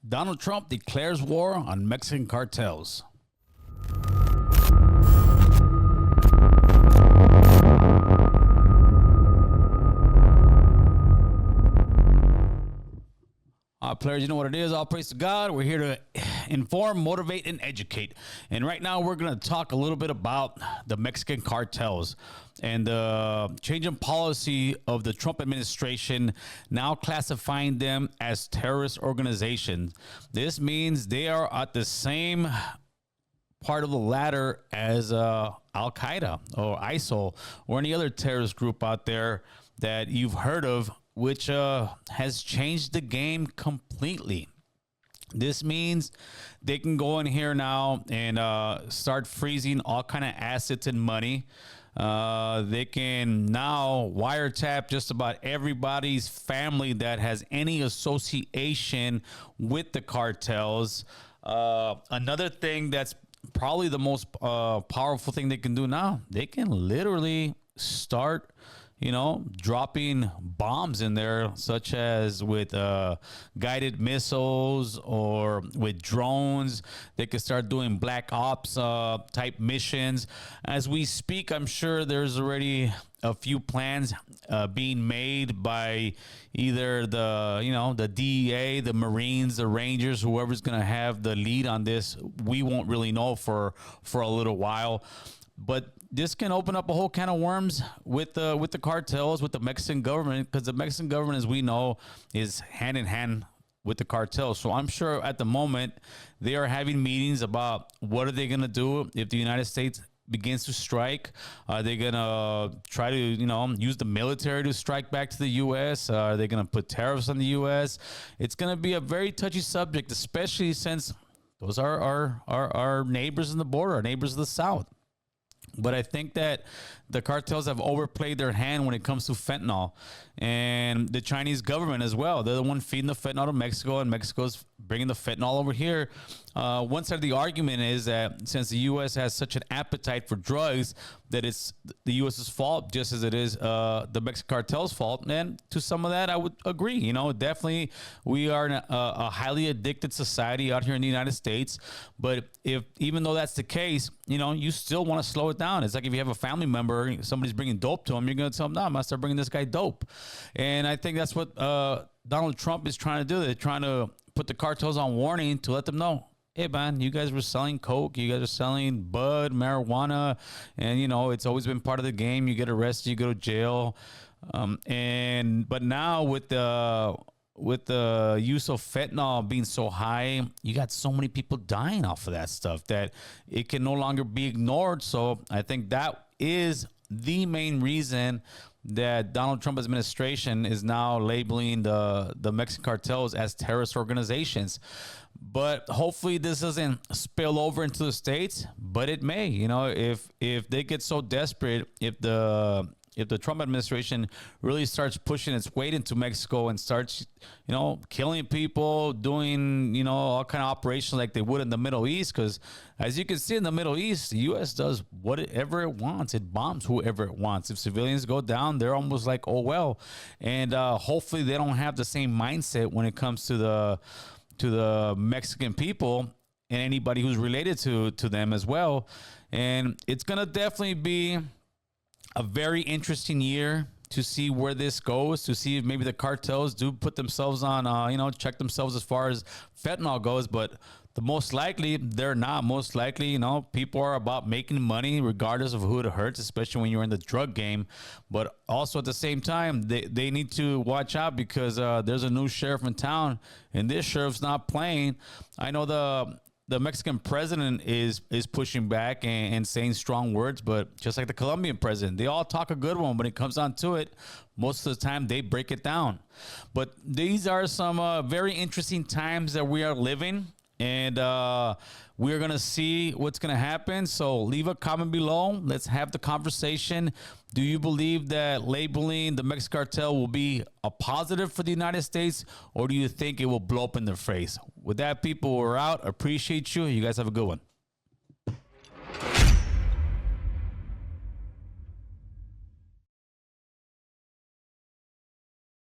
Donald Trump declares war on Mexican cartels. Players, you know what it is. All praise to God. We're here to inform, motivate, and educate. And right now, we're going to talk a little bit about the Mexican cartels and the change in policy of the Trump administration, now classifying them as terrorist organizations. This means they are at the same part of the ladder as Al-Qaeda or ISIL or any other terrorist group out there that you've heard of, which has changed the game completely. This means they can go in here now and start freezing all kind of assets and money. They can now wiretap just about everybody's family that has any association with the cartels. Another thing that's probably the most powerful thing they can do now, they can literally start dropping bombs in there, such as with guided missiles or with drones. They could start doing black ops type missions. As we speak, I'm sure there's already a few plans being made by either the DEA, the Marines, the Rangers, whoever's going to have the lead on this. We won't really know for a little while. But this can open up a whole can of worms with the cartels, with the Mexican government, because the Mexican government, as we know, is hand in hand with the cartels. So I'm sure at the moment they are having meetings about what are they going to do if the United States begins to strike. Are they going to try to, use the military to strike back to the U.S.? Are they going to put tariffs on the U.S.? It's going to be a very touchy subject, especially since those are our neighbors in the border, our neighbors of the South. But I think that the cartels have overplayed their hand when it comes to fentanyl, and the Chinese government as well. They're the one feeding the fentanyl to Mexico, and Mexico's bringing the fentanyl over here. One side of the argument is that since the U.S. has such an appetite for drugs, that it's the U.S.'s fault, just as it is the Mexican cartel's fault. And to some of that, I would agree. Definitely we are in a highly addicted society out here in the United States. But even though that's the case, you still want to slow it down. It's like if you have a family member, somebody's bringing dope to them, you're going to tell them, no, I'm going to start bringing this guy dope. And I think that's what Donald Trump is trying to do. They're trying to put the cartels on warning to let them know, hey, man, you guys were selling coke, you guys are selling bud, marijuana, and, it's always been part of the game. You get arrested, you go to jail. But now with the use of fentanyl being so high, you got so many people dying off of that stuff that it can no longer be ignored. So I think that is the main reason that Donald Trump administration is now labeling the Mexican cartels as terrorist organizations. But hopefully this doesn't spill over into the States, but it may. If they get so desperate, if the Trump administration really starts pushing its weight into Mexico and starts, killing people, doing, all kind of operations like they would in the Middle East, because as you can see in the Middle East, the U.S. does whatever it wants. It bombs whoever it wants. If civilians go down, they're almost like, oh, well. And hopefully they don't have the same mindset when it comes to the Mexican people and anybody who's related to them as well. And it's going to definitely be a very interesting year to see where this goes, to see if maybe the cartels do put themselves on, check themselves as far as fentanyl goes. But the most likely, they're not. Most likely, people are about making money regardless of who it hurts, especially when you're in the drug game. But also at the same time, they need to watch out because there's a new sheriff in town, and this sheriff's not playing. I know the Mexican president is pushing back and saying strong words, but just like the Colombian president, they all talk a good one. When it comes down to it, most of the time they break it down. But these are some very interesting times that we are living, and we're going to see what's going to happen. So leave a comment below. Let's have the conversation. Do you believe that labeling the Mexican cartel will be a positive for the United States, or do you think it will blow up in their face? With that, people, we're out. Appreciate you. You guys have a good one.